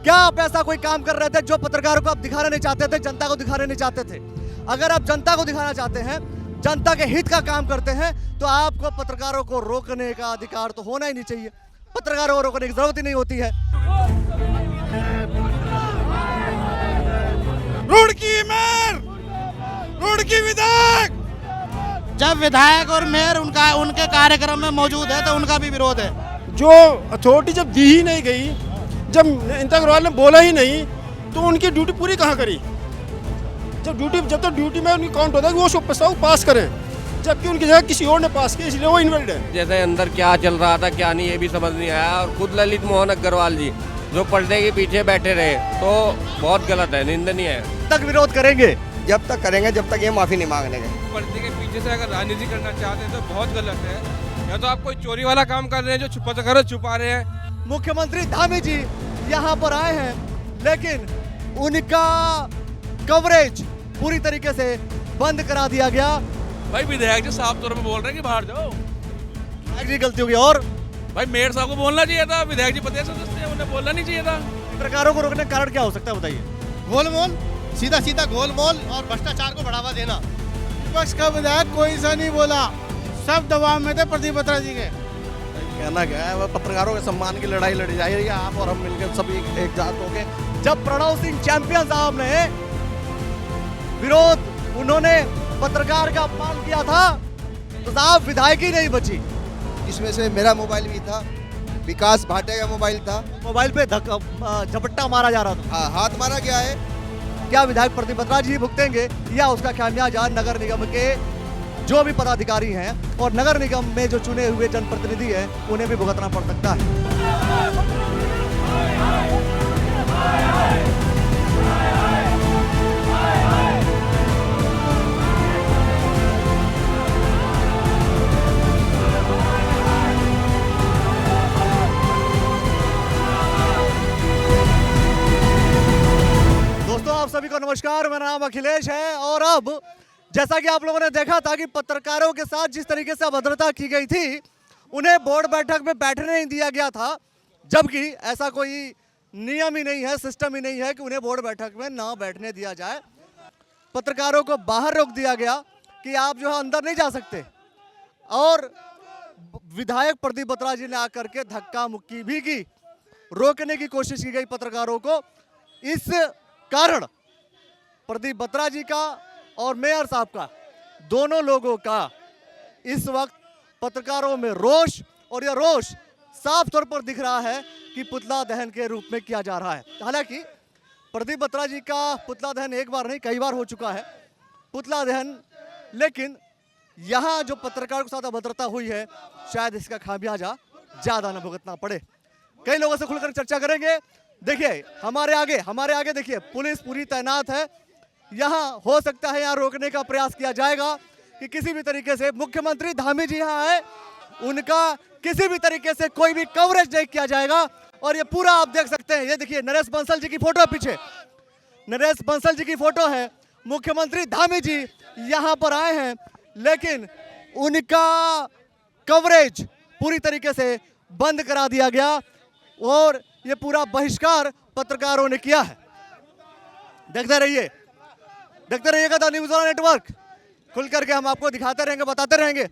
क्या आप ऐसा कोई काम कर रहे थे जो पत्रकारों को आप दिखाना नहीं चाहते थे, जनता को दिखाना नहीं चाहते थे? अगर आप जनता को दिखाना चाहते हैं, जनता के हित का काम करते हैं, तो आपको पत्रकारों को रोकने का अधिकार तो होना ही नहीं चाहिए। पत्रकारों को रोकने की जरूरत ही नहीं होती है। रुड़की मेयर, रुड़की विधायक। जब विधायक और मेयर उनके कार्यक्रम में मौजूद है तो उनका भी विरोध है। जो अथॉरिटी जब दी ही नहीं गई, जब अनिता अग्रवाल ने बोला ही नहीं, तो उनकी ड्यूटी पूरी कहाँ करी? जब तक ड्यूटी में उनकी काउंट होता है वो सब प्रस्ताव पास करें, जबकि उनकी जगह किसी और ने पास किया, इसलिए वो इनवैलिड है। जैसे अंदर क्या चल रहा था क्या नहीं ये भी समझ नहीं आया। और खुद ललित मोहन अग्रवाल जी जो पर्दे के पीछे बैठे रहे तो बहुत गलत है, निंदनीय है। तक विरोध करेंगे जब तक करेंगे जब तक ये माफी नहीं मांगने गए। पर्दे के पीछे से अगर राजनीति करना चाहते हैं तो बहुत गलत है। या तो आप कोई चोरी वाला काम कर रहे हैं जो पत्रकारों छुपा रहे हैं। मुख्यमंत्री धामी जी यहाँ पर आए हैं, लेकिन उनका कवरेज पूरी तरीके से बंद करा दिया गया। भाई विधायक जी साफ तौर पे बोल रहे हैं कि बाहर जाओ। जी गलती होगी। और भाई मेयर साहब को बोलना चाहिए था, विधायक जी प्रदेश सदस्य हैं, उन्हें बोलना नहीं चाहिए था। पत्रकारों को रोकने का कारण क्या हो सकता है, बताइए? गोलमोल, सीधा सीधा गोलमोल और भ्रष्टाचार को बढ़ावा देना। विपक्ष का विधायक कोई सा नहीं बोला, सब दबाव में थे प्रदीप बत्रा जी के। कहना क्या है, पत्रकारों के सम्मान की लड़ाई लड़ी जा रही है। आप और हम मिलकर सभी एक जात होके। जब प्रणव सिंह चैंपियन साहब ने विरोध, उन्होंने पत्रकार का अपमान किया था, तो साहब विधायक ही नहीं बची। इसमें से मेरा मोबाइल भी था, विकास भाटे का मोबाइल था। मोबाइल पे झपट्टा मारा जा रहा था। हाँ, हाथ मारा गया है। क्या विधायक प्रदीप बत्रा जी भुगतेंगे या उसका खामियाजा नगर निगम के जो भी पदाधिकारी हैं और नगर निगम में जो चुने हुए जनप्रतिनिधि हैं उन्हें भी भुगतना पड़ सकता है? दोस्तों आप सभी को नमस्कार, मेरा नाम अखिलेश है। और अब जैसा कि आप लोगों ने देखा था कि पत्रकारों के साथ जिस तरीके से अभद्रता की गई थी, उन्हें बोर्ड बैठक में बैठने नहीं दिया गया था, जबकि ऐसा कोई नियम ही नहीं है, सिस्टम ही नहीं है कि उन्हें बोर्ड बैठक में ना बैठने दिया जाए। पत्रकारों को बाहर रोक दिया गया कि आप जो है अंदर नहीं जा सकते। और विधायक प्रदीप बत्रा जी ने आकर के धक्का मुक्की भी की, रोकने की कोशिश की गई पत्रकारों को। इस कारण प्रदीप बत्रा जी का और मेयर साहब का, दोनों लोगों का इस वक्त पत्रकारों में रोष, और यह रोष साफ तौर पर दिख रहा है कि पुतला दहन के रूप में किया जा रहा है। हालांकि प्रदीप बत्रा जी का पुतला दहन एक बार नहीं कई बार हो चुका है पुतला दहन, लेकिन यहाँ जो पत्रकारों के साथ अभद्रता हुई है, शायद इसका खामियाजा ज्यादा न भुगतना पड़े। कई लोगों से खुलकर चर्चा करेंगे। देखिए हमारे आगे देखिए पुलिस पूरी तैनात है। यहाँ हो सकता है यहाँ रोकने का प्रयास किया जाएगा कि किसी भी तरीके से मुख्यमंत्री धामी जी यहाँ आए, उनका किसी भी तरीके से कोई भी कवरेज नहीं किया जाएगा। और ये पूरा आप देख सकते हैं, ये देखिए नरेश बंसल जी की फोटो है, पीछे नरेश बंसल जी की फोटो है। मुख्यमंत्री धामी जी यहाँ पर आए हैं, लेकिन उनका कवरेज पूरी तरीके से बंद करा दिया गया और ये पूरा बहिष्कार पत्रकारों ने किया है। देखते रहिएगा द न्यूज़ ऑन नेटवर्क। खुल करके हम आपको दिखाते रहेंगे, बताते रहेंगे।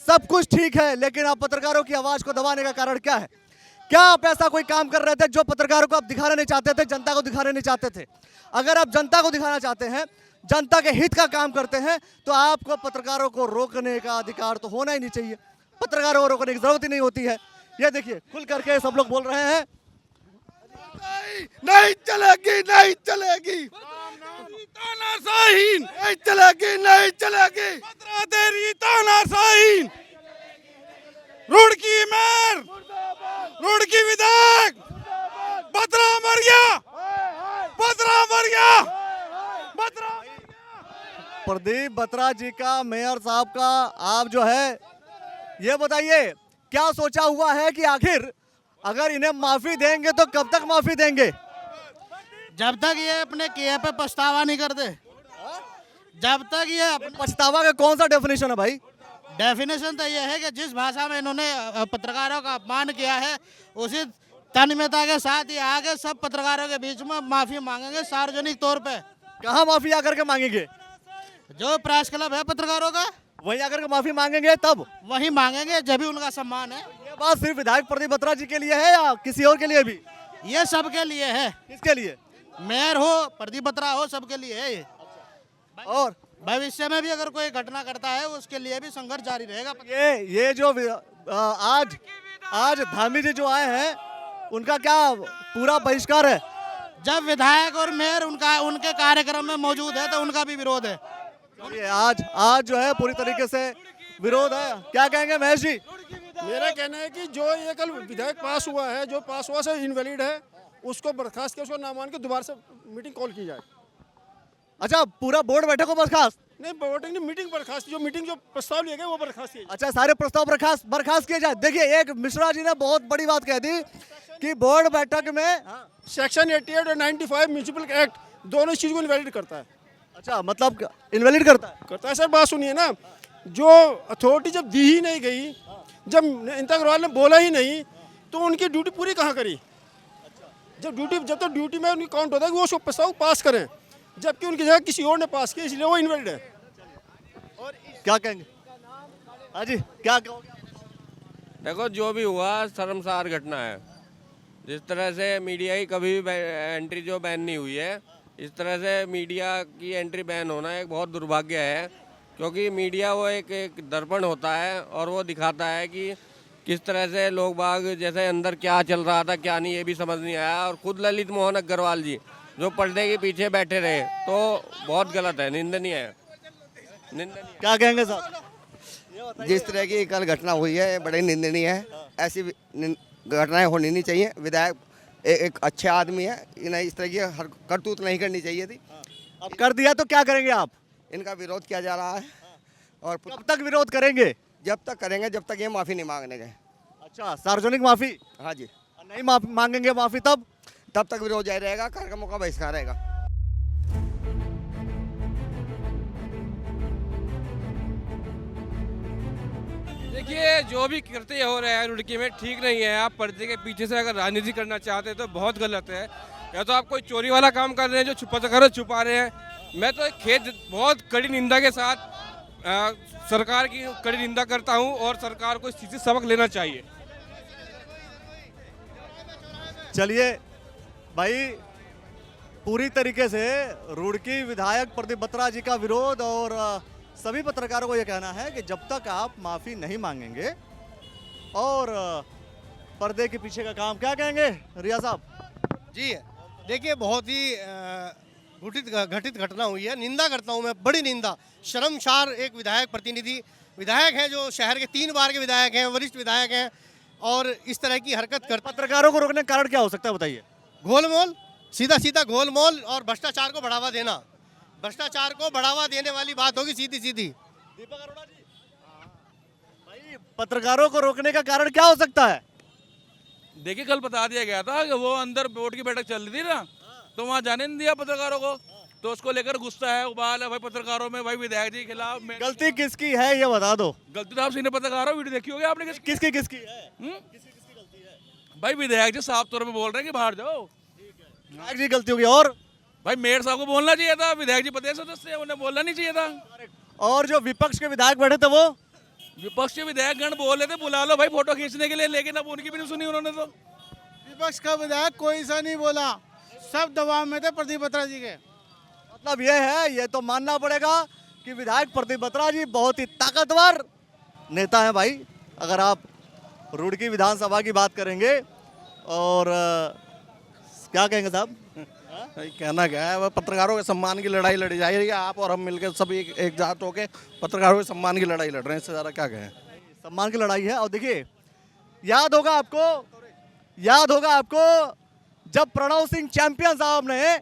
सब कुछ ठीक है, लेकिन आप पत्रकारों की आवाज को दबाने का कारण क्या है? क्या आप ऐसा कोई काम कर रहे थे जो पत्रकारों को आप दिखाना नहीं चाहते थे, जनता को दिखाना नहीं चाहते थे? अगर आप जनता को दिखाना चाहते हैं, जनता के हित का काम करते हैं, तो आपको पत्रकारों को रोकने का अधिकार तो होना ही नहीं चाहिए। पत्रकारों को रोकने की जरूरत ही नहीं होती है। ये देखिए खुल करके सब लोग बोल रहे हैं, नहीं चलेगी, नहीं चलेगी, तानाशाही नहीं चलेगी, नहीं चलेगी, पत्रा तेरी तानाशाही। रुड़की मेयर, रुड़की विधायक, बत्रा मर गया, बत्रा मर गया, बत्रा। प्रदीप बत्रा जी का, मेयर साहब का, आप जो है ये बताइए क्या सोचा हुआ है कि आखिर अगर इन्हें माफी देंगे तो कब तक माफी देंगे? जब तक ये अपने किए पे पछतावा नहीं करते, जब तक ये पछतावा का कौन सा डेफिनेशन है भाई? डेफिनेशन तो ये है कि जिस भाषा में इन्होंने पत्रकारों का अपमान किया है, उसी तन्मयता के साथ ही आगे सब पत्रकारों के बीच में माफी मांगेंगे सार्वजनिक तौर पे। कहाँ माफी आकर के मांगेंगे? जो प्रेस क्लब है पत्रकारों का, वहीं आकर के माफी मांगेंगे तब? वही मांगेंगे, जब भी उनका सम्मान है। ये बात सिर्फ विधायक प्रदीप बत्रा जी के लिए है या किसी और के लिए भी? ये सबके लिए है, किसके लिए? मेयर हो, प्रदीप बत्रा हो, सबके लिए है ये। और भविष्य में भी अगर कोई घटना करता है उसके लिए भी संघर्ष जारी रहेगा। ये जो आज धामी जी जो आए हैं उनका क्या पूरा बहिष्कार है? जब विधायक और मेयर उनके कार्यक्रम में मौजूद है तो उनका भी विरोध है। ये आज जो है पूरी तरीके से विरोध है। क्या कहेंगे महेश जी? मेरा कहना है कि जो ये कल विधेयक पास हुआ है, जो पास हुआ से इनवैलिड है, उसको बर्खास्त के उसको ना मान के दोबारा से मीटिंग कॉल की जाए। अच्छा, पूरा बोर्ड बैठक को बर्खास्त? नहीं, वोटिंग नहीं, मीटिंग बर्खास्त, जो प्रस्ताव लिए गए वो बर्खास्त किए जाए। अच्छा, सारे प्रस्ताव बर्खास्त किए जाए। देखिए, एक मिश्रा जी ने बहुत बड़ी बात कह दी कि बोर्ड बैठक में सेक्शन 88 और 95 म्यूनिसिपल एक्ट दोनों इस चीज को इनवैलिड करता है। अच्छा, मतलब इनवैलिड करता है। सर बात सुनिए ना, जो अथॉरिटी जब दी ही नहीं गई, जब अनिता अग्रवाल ने बोला ही नहीं, तो उनकी ड्यूटी पूरी कहाँ करी? जब तक ड्यूटी में उनकी काउंट होता है कि वो प्रस्ताव पास करें, जबकि उनकी जगह किसी और ने पास किया, इसलिए वो इनवैलिड है। और क्या कहेंगे? हाँ जी, क्या कहोगे? देखो, जो भी हुआ शर्मसार घटना है। जिस तरह से मीडिया की कभी भी एंट्री जो बैन नहीं हुई है, इस तरह से मीडिया की एंट्री बैन होना एक बहुत दुर्भाग्य है, क्योंकि मीडिया वो एक दर्पण होता है और वो दिखाता है कि किस तरह से लोग बाग जैसे अंदर क्या चल रहा था क्या नहीं, ये भी समझ नहीं आया। और खुद ललित मोहन अग्रवाल जी जो पर्दे के पीछे बैठे रहे, तो बहुत गलत है, निंदनीय है। क्या कहेंगे साहब? जिस तरह की कल घटना हुई है बड़ी निंदनीय है। ऐसी घटनाएं होनी नहीं चाहिए। विधायक एक अच्छे आदमी है, इन्हें इस तरह की करतूत नहीं करनी चाहिए थी। अब कर दिया तो क्या करेंगे आप? इनका विरोध किया जा रहा है और कब तक विरोध करेंगे? जब तक करेंगे जब तक ये माफ़ी नहीं मांगने गए। अच्छा, सार्वजनिक माफी? हाँ जी, नहीं मांगेंगे माफी तब तक विरोध जारी रहेगा, कार्यक्रमों का बहिष्कार रहेगा। देखिए, जो भी करते हो रहे हैं रुड़की में ठीक नहीं है। आप पर्दे के पीछे से अगर राजनीति करना चाहते हैं तो बहुत गलत है। या तो आप कोई चोरी वाला काम कर रहे हैं जो छुपा रहे हैं। मैं तो बहुत कड़ी निंदा के साथ सरकार की कड़ी निंदा करता हूं और सरकार को इस चीज़ से सबक लेना चाहिए। चलिए भाई, पूरी तरीके से रुड़की विधायक प्रदीप बत्रा जी का विरोध और सभी पत्रकारों को यह कहना है कि जब तक आप माफी नहीं मांगेंगे और पर्दे के पीछे का काम, क्या कहेंगे रिया साहब? जी देखिए, बहुत ही घटित घटना हुई है। निंदा करता हूं मैं, बड़ी निंदा। शर्मसार एक विधायक प्रतिनिधि विधायक हैं जो शहर के 3 बार के विधायक हैं, वरिष्ठ विधायक हैं, और इस तरह की हरकत कर। पत्रकारों को रोकने का कारण क्या हो सकता है बताइए? गोलमोल, सीधा गोलमोल और भ्रष्टाचार को बढ़ावा देना। भ्रष्टाचार को बढ़ावा देने वाली बात होगी सीधी। दीपक अरोड़ा जी, भाई पत्रकारों को रोकने का कारण क्या हो सकता है? देखिए, कल बता दिया गया था कि वो अंदर बोर्ड की बैठक चल रही थी ना, तो वहाँ जाने नहीं दिया पत्रकारों को, तो उसको लेकर गुस्सा है, उबाल है भाई पत्रकारों में, भाई विधायक जी के खिलाफ। गलती किसकी है ये बता दो। गलती तो आप सीने पत्रकारों, वीडियो देखी होगी आपने। किसकी है? भाई विधायक जी साफ तौर पे बोल रहे हैं कि बाहर जाओ। विधायक जी गलती होगी। और भाई मेयर साहब को बोलना चाहिए था, विधायक जी प्रदेश सदस्य है, उन्हें बोलना नहीं चाहिए था। और जो विपक्ष के विधायक बैठे थे वो विपक्ष के विधायक गण बोल रहे थे बुला लो भाई फोटो खींचने के लिए, लेकिन अब उनकी भी नहीं सुनी उन्होंने। तो विपक्ष का विधायक कोई सा नहीं बोला, सब दबाव में थे प्रदीप बत्रा जी के। मतलब ये है, ये तो मानना पड़ेगा कि विधायक प्रदीप बत्रा जी बहुत ही ताकतवर नेता है भाई। अगर आप रुड़की विधानसभा की बात करेंगे और क्या कहेंगे साहब? कहना क्या है, वह पत्रकारों के सम्मान की लड़ाई लड़ी जा रही है। आप और हम मिलकर सब एक जात होकर पत्रकारों के सम्मान की लड़ाई लड़ रहे हैं। इससे ज़्यादा क्या कहें? सम्मान की लड़ाई है। और देखिए, याद होगा आपको जब प्रणव सिंह चैंपियन साहब ने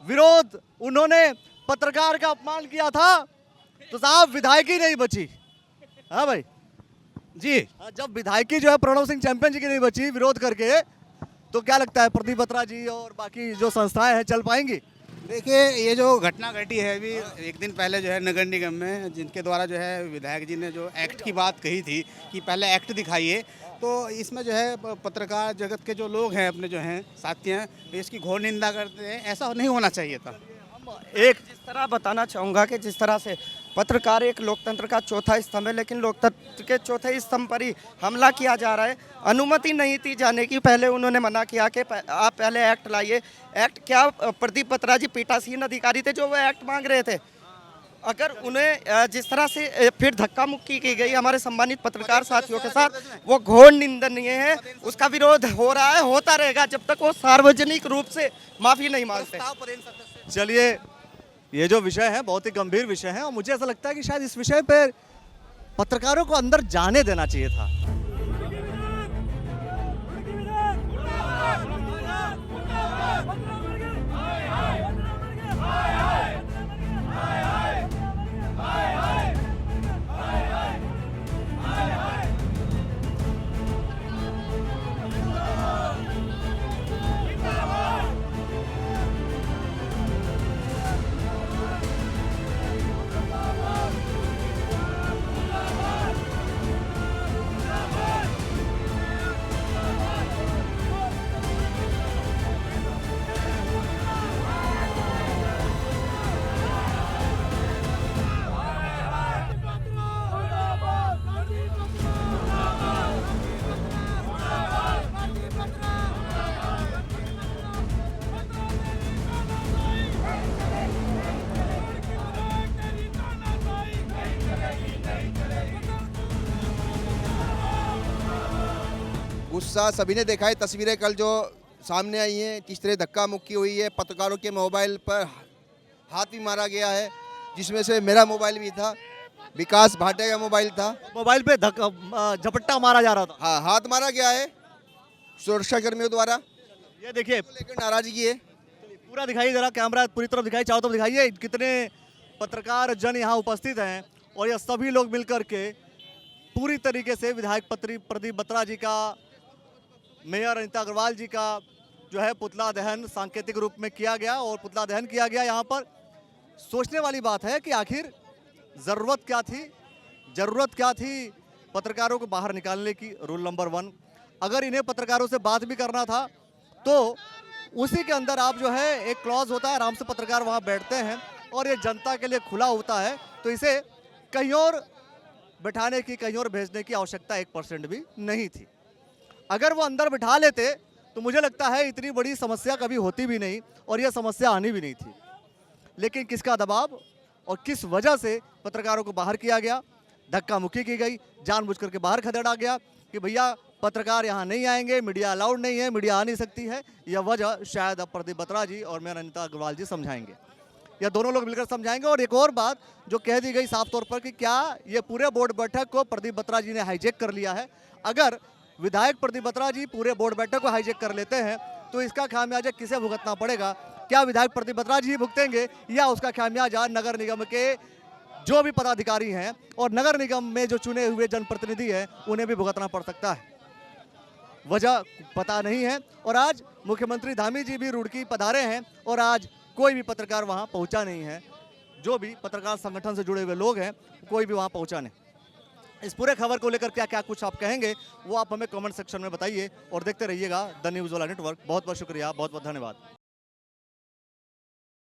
विरोध, उन्होंने पत्रकार का अपमान किया था, तो साहब विधायकी नहीं बची। हाँ भाई जी, जब विधायकी जो है प्रणव सिंह चैंपियन जी की नहीं बची विरोध करके, तो क्या लगता है प्रदीप बत्रा जी और बाकी जो संस्थाएं हैं चल पाएंगी? देखिए, ये जो घटना घटी है अभी एक दिन पहले जो है नगर निगम में, जिनके द्वारा जो है विधायक जी ने जो एक्ट की बात कही थी कि पहले एक्ट दिखाइए, तो इसमें जो है पत्रकार जगत के जो लोग हैं अपने जो हैं साथी हैं इसकी घोर निंदा करते हैं। ऐसा नहीं होना चाहिए था। एक जिस तरह बताना चाहूँगा कि जिस तरह से पत्रकार एक लोकतंत्र का चौथा स्तंभ है, लेकिन लोकतंत्र के चौथे स्तंभ पर ही हमला किया जा रहा है। अनुमति नहीं थी जाने की, पहले उन्होंने मना किया कि आप पहले एक्ट लाइए। एक्ट क्या, प्रदीप बत्रा जी पीठासीन अधिकारी थे जो वो एक्ट मांग रहे थे। अगर उन्हें जिस तरह से फिर धक्का मुक्की की गई हमारे सम्मानित पत्रकार साथियों के साथ, वो घोर निंदनीय है। उसका विरोध हो रहा है, होता रहेगा जब तक वो सार्वजनिक रूप से माफी नहीं मांगते। चलिए, ये जो विषय है बहुत ही गंभीर विषय है और मुझे ऐसा लगता है कि शायद इस विषय पे पत्रकारों को अंदर जाने देना चाहिए था। गुस्सा सभी ने देखा है। तस्वीरें कल जो सामने आई हैं, किस तरह धक्का मुक्की हुई है, पत्रकारों के मोबाइल पर हाथ भी मारा गया है, जिसमें से मेरा मोबाइल भी था, विकास भाटिया का मोबाइल था। मोबाइल पे झपट्टा मारा जा रहा था। हाँ, हाथ मारा गया है सुरक्षा कर्मियों द्वारा। ये देखिए, लेकिन नाराजगी है। पूरा दिखाइए जरा, कैमरा पूरी तरफ दिखाइए, चारों तरफ दिखाइए कितने पत्रकार जन यहाँ उपस्थित हैं और ये सभी लोग मिलकर के पूरी तरीके से विधायक प्रदीप बत्रा जी का, मेयर अनिता अग्रवाल जी का जो है पुतला दहन सांकेतिक रूप में किया गया और पुतला दहन किया गया। यहाँ पर सोचने वाली बात है कि आखिर ज़रूरत क्या थी पत्रकारों को बाहर निकालने की। रूल नंबर 1, अगर इन्हें पत्रकारों से बात भी करना था तो उसी के अंदर आप जो है एक क्लॉज होता है, आराम से पत्रकार वहाँ बैठते हैं और ये जनता के लिए खुला होता है, तो इसे कहीं और बैठाने की, कहीं और भेजने की आवश्यकता 1% भी नहीं थी। अगर वो अंदर बिठा लेते तो मुझे लगता है इतनी बड़ी समस्या कभी होती भी नहीं और यह समस्या आनी भी नहीं थी। लेकिन किसका दबाव और किस वजह से पत्रकारों को बाहर किया गया, धक्का मुक्की की गई, जानबूझ करके बाहर खदेड़ा गया कि भैया पत्रकार यहाँ नहीं आएंगे, मीडिया अलाउड नहीं है, मीडिया आ नहीं सकती है। यह वजह शायद अब प्रदीप बत्रा जी और मेयर अनिता अग्रवाल जी समझाएंगे, या दोनों लोग मिलकर समझाएंगे। और एक और बात जो कह दी गई साफ तौर पर कि क्या ये पूरे बोर्ड बैठक को प्रदीप बत्रा जी ने हाईजैक कर लिया है। अगर विधायक प्रदीप बत्रा जी पूरे बोर्ड बैठक को हाईजैक कर लेते हैं तो इसका खामियाजा किसे भुगतना पड़ेगा? क्या विधायक प्रदीप बत्रा जी भुगतेंगे या उसका खामियाजा नगर निगम के जो भी पदाधिकारी हैं और नगर निगम में जो चुने हुए जनप्रतिनिधि हैं उन्हें भी भुगतना पड़ सकता है? वजह पता नहीं है। और आज मुख्यमंत्री धामी जी भी रुड़की पधारे हैं और आज कोई भी पत्रकार वहां पहुंचा नहीं है। जो भी पत्रकार संगठन से जुड़े हुए लोग हैं कोई भी वहां पहुंचा नहीं। इस पूरे खबर को लेकर क्या क्या कुछ आप कहेंगे वो आप हमें कमेंट सेक्शन में बताइए और देखते रहिएगा द न्यूज़ वाला नेटवर्क। बहुत बहुत शुक्रिया, बहुत बहुत धन्यवाद।